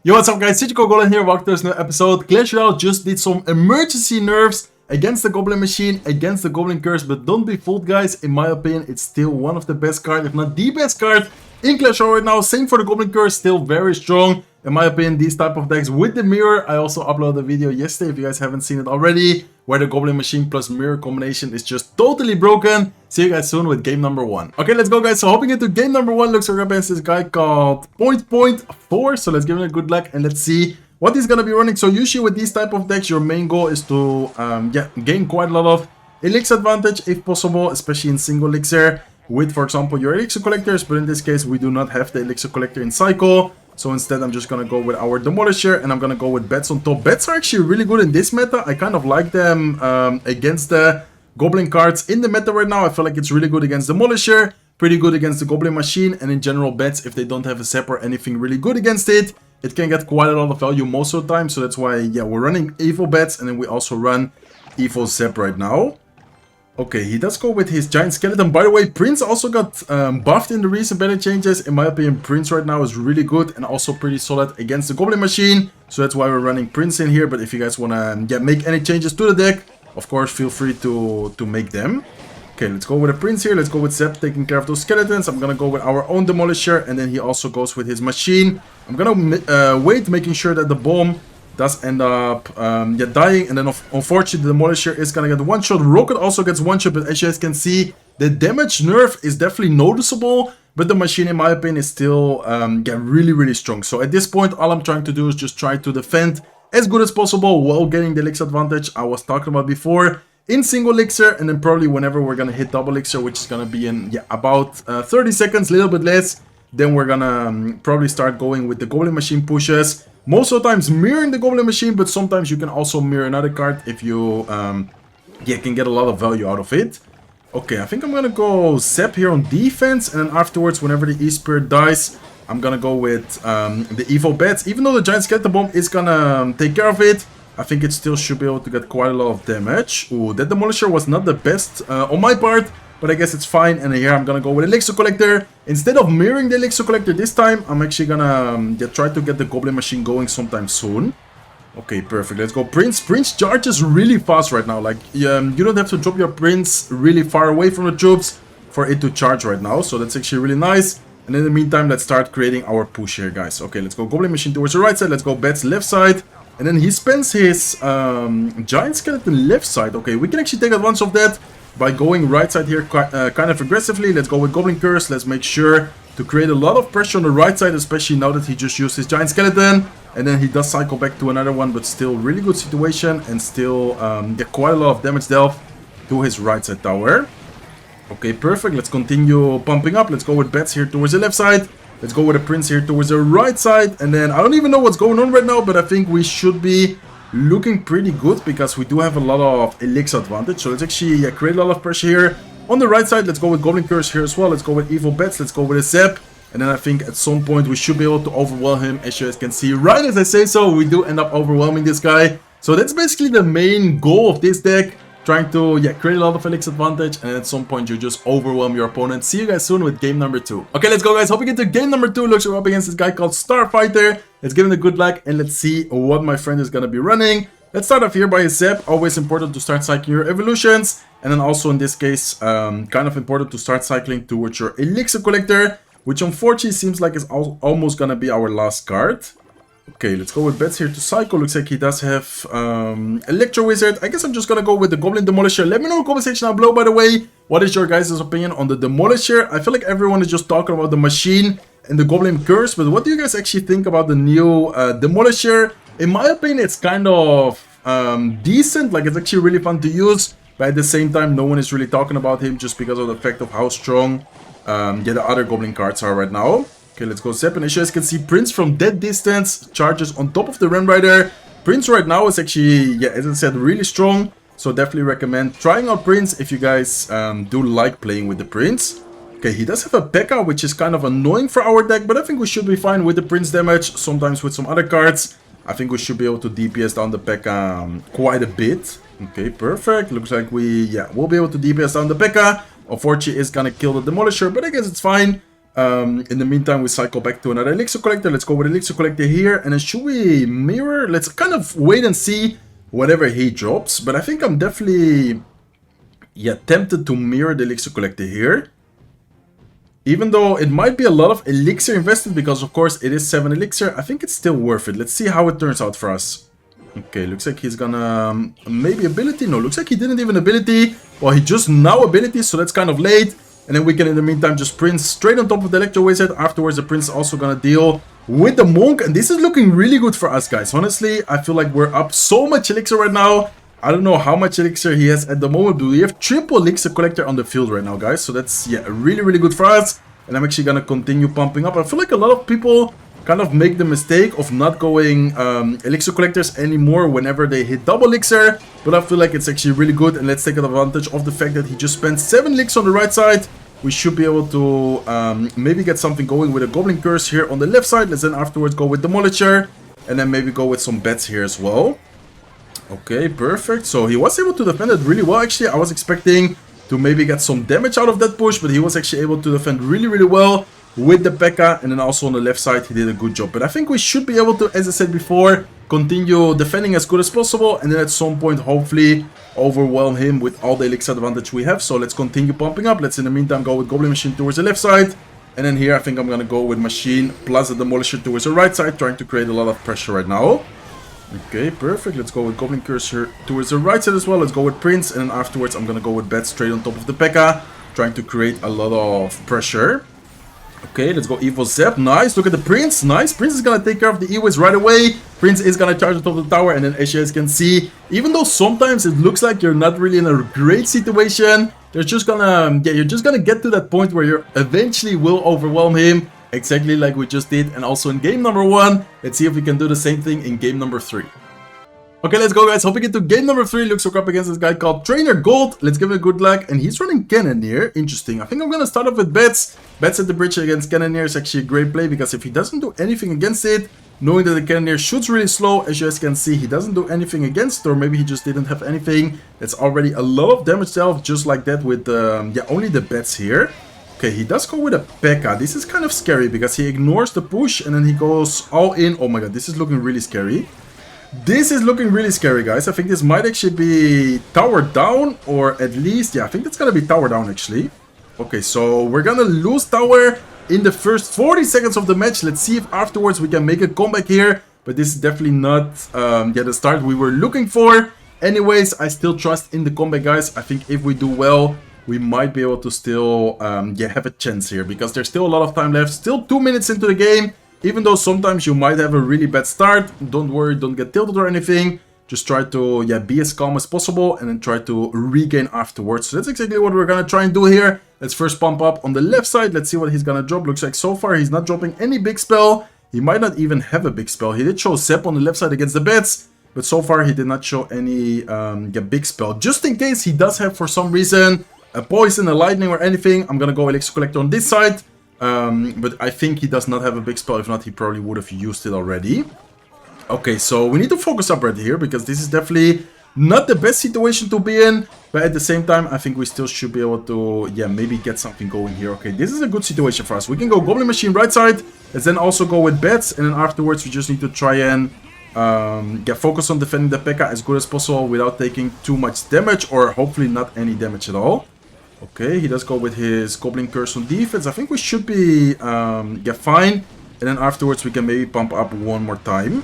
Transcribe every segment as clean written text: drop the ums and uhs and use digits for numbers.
Yo, what's up guys, Goblin here, welcome to this new episode. Clash Royale just did some emergency nerfs against the Goblin machine, against the Goblin curse, but don't be fooled guys, in my opinion it's still one of the best cards, if not the best card in Clash Royale right now. Same for the Goblin curse, still very strong. In my opinion, these type of decks with the mirror, I also uploaded a video yesterday if you guys haven't seen it already, where the Goblin machine plus mirror combination is just totally broken. See you guys soon with game number 1. Okay, let's go guys. So hopping into game number 1, looks like we're up against this guy called Point4. So let's give him a good luck and let's see what he's gonna be running. So usually with these type of decks, your main goal is to gain quite a lot of elixir advantage if possible, especially in single elixir with, for example, your elixir collectors. But in this case, we do not have the elixir collector in cycle. So instead, I'm just going to go with our Demolisher and I'm going to go with bets on top. Bets are actually really good in this meta. I kind of like them against the Goblin cards in the meta right now. I feel like it's really good against Demolisher, pretty good against the Goblin machine. And in general, bets, if they don't have a Zap or anything really good against it, it can get quite a lot of value most of the time. So that's why, yeah, we're running Evil Bets and then we also run Evil Zap right now. Okay, he does go with his Giant Skeleton. By the way, Prince also got buffed in the recent meta changes. In my opinion, Prince right now is really good and also pretty solid against the Goblin machine. So that's why we're running Prince in here. But if you guys want to make any changes to the deck, of course, feel free to make them. Okay, let's go with a Prince here. Let's go with Zep taking care of those skeletons. I'm going to go with our own Demolisher. And then he also goes with his machine. I'm going to wait, making sure that the bomb does end up dying, and then unfortunately the Demolisher is gonna get one shot. Rocket also gets one shot, but as you guys can see, the damage nerf is definitely noticeable, but the machine in my opinion is still really strong. So at this point, all I'm trying to do is just try to defend as good as possible while getting the elixir advantage I was talking about before in single elixir, and then probably whenever we're gonna hit double elixir, which is gonna be in about 30 seconds, a little bit less, then we're gonna probably start going with the Goblin machine pushes. Most of the times mirroring the Goblin machine, but sometimes you can also mirror another card if you can get a lot of value out of it. Okay, I think I'm gonna go Zap here on defense, and then afterwards, whenever the E-Spirit dies, I'm gonna go with the Evil Bats. Even though the Giant Skeleton Bomb is gonna take care of it, I think it still should be able to get quite a lot of damage. Ooh, that Demolisher was not the best on my part, but I guess it's fine. And here I'm gonna go with Elixir Collector. Instead of mirroring the Elixir Collector this time, I'm actually gonna try to get the Goblin machine going sometime soon. Okay, perfect. Let's go Prince. Prince charges really fast right now. Like, you don't have to drop your Prince really far away from the troops for it to charge right now. So that's actually really nice. And in the meantime, let's start creating our push here, guys. Okay, let's go Goblin machine towards the right side. Let's go Bats left side. And then he spends his Giant Skeleton left side. Okay, we can actually take advantage of that by going right side here kind of aggressively. Let's go with Goblin Curse. Let's make sure to create a lot of pressure on the right side, especially now that he just used his Giant Skeleton. And then he does cycle back to another one, but still really good situation and still get quite a lot of damage dealt to his right side tower. Okay, perfect. Let's continue pumping up. Let's go with Bats here towards the left side. Let's go with a Prince here towards the right side. And then I don't even know what's going on right now, but I think we should be looking pretty good because we do have a lot of elixir advantage. So let's actually create a lot of pressure here on the right side. Let's go with Goblin Curse here as well. Let's go with Evil Bats. Let's go with a Zap. And then I think at some point we should be able to overwhelm him. As you guys can see, right as I say so, we do end up overwhelming this guy. So that's basically the main goal of this deck. Trying to create a lot of elixir advantage, and at some point you just overwhelm your opponent. See you guys soon with game number 2. Okay, let's go guys. Hope we get to game number 2. Looks like we're up against this guy called Starfighter. Let's give him a good luck and let's see what my friend is gonna be running. Let's start off here by his Zap. Always important to start cycling your evolutions. And then also in this case, kind of important to start cycling towards your Elixir Collector, which unfortunately seems like is almost gonna be our last card. Okay, let's go with Bets here to cycle. Looks like he does have Electro Wizard. I guess I'm just gonna go with the Goblin Demolisher. Let me know in the comment section down below, by the way, what is your guys' opinion on the Demolisher? I feel like everyone is just talking about the machine and the Goblin Curse, but what do you guys actually think about the new Demolisher? In my opinion, it's kind of decent. Like, it's actually really fun to use, but at the same time, no one is really talking about him just because of the fact of how strong the other Goblin cards are right now. Okay, let's go Zap, and as you guys can see, Prince from that distance charges on top of the Ram Rider. Prince right now is actually, as I said, really strong. So definitely recommend trying out Prince if you guys do like playing with the Prince. Okay, he does have a P.E.K.K.A, which is kind of annoying for our deck, but I think we should be fine with the Prince damage. Sometimes with some other cards, I think we should be able to DPS down the P.E.K.K.A quite a bit. Okay, perfect. Looks like we'll be able to DPS down the P.E.K.K.A. Unfortunately, it's gonna kill the Demolisher, but I guess it's fine. In the meantime, we cycle back to another Elixir Collector. Let's go with Elixir Collector here. And then should we mirror? Let's kind of wait and see whatever he drops. But I think I'm definitely, yeah, tempted to mirror the Elixir Collector here. Even though it might be a lot of Elixir invested, because of course it is 7 Elixir, I think it's still worth it. Let's see how it turns out for us. Okay, looks like he's gonna maybe ability. No, looks like he didn't even ability. Well, he just now ability, so that's kind of late. And then we can, in the meantime, just Prince straight on top of the Electro Wizard. Afterwards, the Prince is also gonna deal with the Monk. And this is looking really good for us, guys. Honestly, I feel like we're up so much Elixir right now. I don't know how much Elixir he has at the moment, but we have triple Elixir Collector on the field right now, guys. So that's, yeah, really, really good for us. And I'm actually gonna continue pumping up. I feel like a lot of people kind of make the mistake of not going Elixir Collectors anymore whenever they hit double Elixir. But I feel like it's actually really good. And let's take advantage of the fact that he just spent 7 Elixir on the right side. We should be able to maybe get something going with a Goblin Curse here on the left side. Let's then afterwards go with Demolisher. And then maybe go with some bets here as well. Okay, perfect. So he was able to defend it really well, actually. I was expecting to maybe get some damage out of that push, but he was actually able to defend really, really well with the P.E.K.K.A. And then also on the left side, he did a good job. But I think we should be able to, as I said before, continue defending as good as possible. And then at some point, hopefully, overwhelm him with all the Elixir advantage we have. So let's continue pumping up. Let's, in the meantime, go with Goblin Machine towards the left side. And then here, I think I'm going to go with Machine plus the Demolisher towards the right side, trying to create a lot of pressure right now. Okay, perfect. Let's go with Goblin Cursor towards the right side as well. Let's go with Prince. And then afterwards, I'm going to go with Bet straight on top of the P.E.K.K.A. Trying to create a lot of pressure. Okay, let's go Evil Zep. Nice. Look at the Prince. Nice. Prince is going to take care of the E-Wiz right away. Prince is going to charge on top of the tower. And then as you guys can see, even though sometimes it looks like you're not really in a great situation, you're just going to get to that point where you eventually will overwhelm him. Exactly like we just did, and also in game number 1. Let's see if we can do the same thing in game number 3. Okay, let's go, guys. Hopping into game number 3. Looks like up against this guy called Trainer Gold. Let's give it a good luck. And he's running Cannoneer. Interesting. I think I'm going to start off with Bets. Bets at the bridge against Cannoneer is actually a great play, because if he doesn't do anything against it, knowing that the Cannoneer shoots really slow, as you guys can see, he doesn't do anything against it, or maybe he just didn't have anything. That's already a lot of damage dealt, just like that with only the Bets here. Okay, he does go with a P.E.K.K.A. This is kind of scary because he ignores the push and then he goes all in. Oh my god, this is looking really scary. This is looking really scary, guys. I think this might actually be tower down, or at least, yeah, I think it's going to be tower down, actually. Okay, so we're going to lose tower in the first 40 seconds of the match. Let's see if afterwards we can make a comeback here. But this is definitely not the start we were looking for. Anyways, I still trust in the comeback, guys. I think if we do well, we might be able to still have a chance here, because there's still a lot of time left. Still 2 minutes into the game. Even though sometimes you might have a really bad start, don't worry, don't get tilted or anything. Just try to be as calm as possible and then try to regain afterwards. So that's exactly what we're going to try and do here. Let's first pump up on the left side. Let's see what he's going to drop. Looks like so far he's not dropping any big spell. He might not even have a big spell. He did show Zep on the left side against the Bets, but so far he did not show any big spell. Just in case he does have, for some reason, a poison, a lightning, or anything, I'm gonna go Elixir Collector on this side. But I think he does not have a big spell. If not, he probably would have used it already. Okay, so we need to focus up right here, because this is definitely not the best situation to be in. But at the same time, I think we still should be able to, maybe get something going here. Okay, this is a good situation for us. We can go Goblin Machine right side. Let's then also go with Bets. And then afterwards, we just need to try and focus on defending the P.E.K.K.A. as good as possible without taking too much damage, or hopefully not any damage at all. Okay, he does go with his Goblin Curse on defense. I think we should be fine. And then afterwards we can maybe pump up one more time.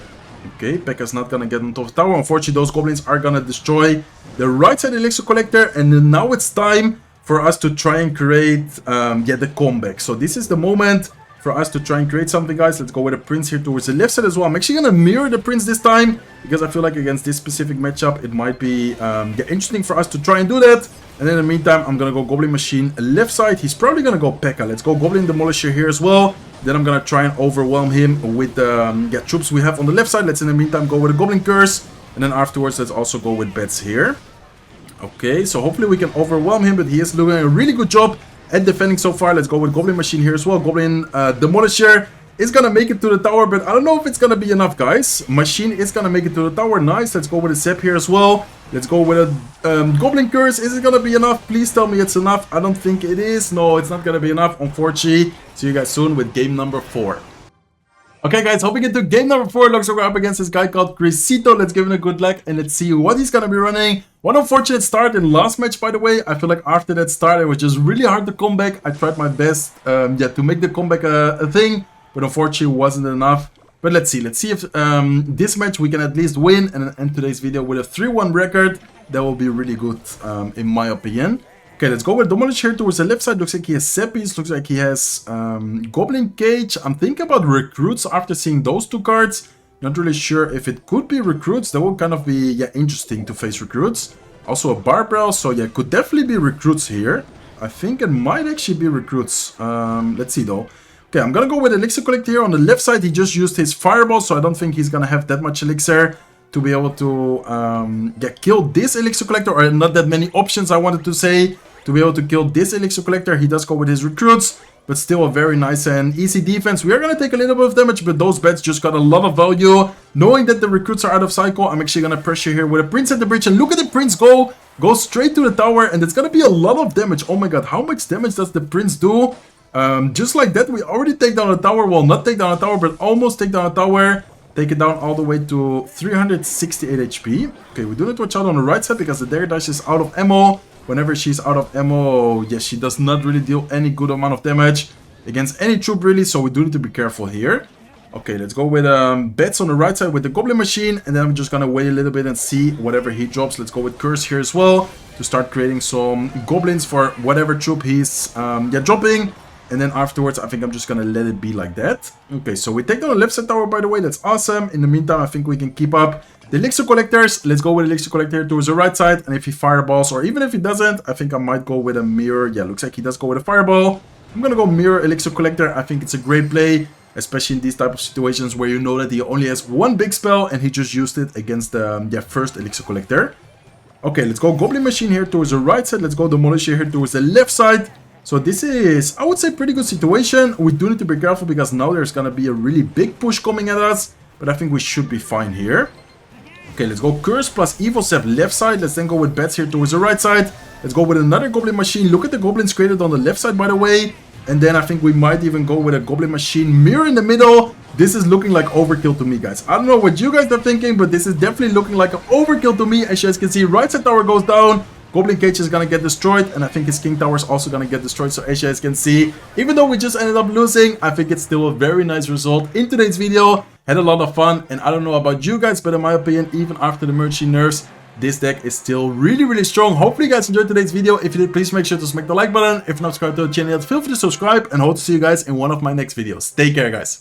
Okay, P.E.K.K.A.'s not gonna get on top of the tower. Unfortunately, those goblins are gonna destroy the right side Elixir Collector. And then now it's time for us to try and create the comeback. So this is the moment for us to try and create something, guys. Let's go with a Prince here towards the left side as well. I'm actually gonna mirror the Prince this time, because I feel like against this specific matchup it might be interesting for us to try and do that. And in the meantime, I'm gonna go Goblin Machine left side. He's probably gonna go P.E.K.K.A. Let's go Goblin Demolisher here as well. Then I'm gonna try and overwhelm him with the troops we have on the left side. Let's in the meantime go with a Goblin Curse. And then afterwards, let's also go with Bets here. Okay, so hopefully we can overwhelm him, but he is doing a really good job at defending so far. Let's go with Goblin Machine here as well. Goblin Demolisher. is gonna make it to the tower, but I don't know if it's gonna be enough, guys. Machine is gonna make it to the tower. Nice. Let's go with a Zap here as well. Let's go with a Goblin Curse. Is it gonna be enough? Please tell me it's enough. I don't think it is. No, it's not gonna be enough, unfortunately. See you guys soon with game number 4. Okay, guys, hopping into game number 4. Looks like we're up against this guy called Crisito. Let's give him a good luck and let's see what he's gonna be running. One unfortunate start in last match, by the way. I feel like after that start, it was just really hard to come back. I tried my best, to make the comeback a thing, but unfortunately, it wasn't enough. But let's see. Let's see if this match we can at least win and end today's video with a 3-1 record. That will be really good, in my opinion. Okay, let's go with Demolish here towards the left side. Looks like he has Seppies. Looks like he has Goblin Cage. I'm thinking about Recruits after seeing those 2 cards. Not really sure if it could be Recruits. That would kind of be, yeah, interesting to face Recruits. Also a Barbell, so yeah, could definitely be Recruits here. I think it might actually be Recruits. Let's see though. Okay, I'm gonna go with Elixir Collector here. On the left side, he just used his Fireball, so I don't think he's gonna have that much Elixir to be able to kill this Elixir Collector, or not that many options, I wanted to say, to be able to kill this Elixir Collector. He does go with his Recruits, but still a very nice and easy defense. We are going to take a little bit of damage, but those bets just got a lot of value. Knowing that the Recruits are out of cycle, I'm actually going to pressure here with a Prince at the bridge, and look at the Prince go straight to the tower, and it's going to be a lot of damage. Oh my god, how much damage does the Prince do? Just like that, we already take down the tower. Well, not take down the tower, but almost take down the tower. Take it down all the way to 368 HP. Okay, we do need to watch out on the right side because the Dare Dash is out of ammo. Whenever she's out of ammo, yes, she does not really deal any good amount of damage against any troop, really. So we do need to be careful here. Okay, let's go with bets on the right side with the Goblin Machine. And then I'm just going to wait a little bit and see whatever he drops. Let's go with Curse here as well to start creating some Goblins for whatever troop he's dropping. And then afterwards, I think I'm just going to let it be like that. Okay, so we take down the left side tower, by the way. That's awesome. In the meantime, I think we can keep up the Elixir Collectors. Let's go with Elixir Collector towards the right side. And if he fireballs, or even if he doesn't, I think I might go with a Mirror. Yeah, looks like he does go with a Fireball. I'm going to go Mirror Elixir Collector. I think it's a great play, especially in these type of situations where you know that he only has one big spell and he just used it against the first Elixir Collector. Okay, let's go Goblin Machine here towards the right side. Let's go Demolisher here towards the left side. So this is, I would say, pretty good situation. We do need to be careful because now there's going to be a really big push coming at us. But I think we should be fine here. Okay, let's go Curse plus Evil Zap left side. Let's then go with Bats here towards the right side. Let's go with another Goblin Machine. Look at the Goblins created on the left side, by the way. And then I think we might even go with a Goblin Machine Mirror in the middle. This is looking like overkill to me, guys. I don't know what you guys are thinking, but this is definitely looking like an overkill to me. As you guys can see, right side tower goes down. Goblin Cage is going to get destroyed, and I think his King Tower is also going to get destroyed. So as you guys can see, even though we just ended up losing, I think it's still a very nice result in today's video. Had a lot of fun, and I don't know about you guys, but in my opinion, even after the emergency nerfs, this deck is still really, really strong. Hopefully you guys enjoyed today's video. If you did, please make sure to smack the like button. If not subscribed to the channel yet, feel free to subscribe, and hope to see you guys in one of my next videos. Take care, guys.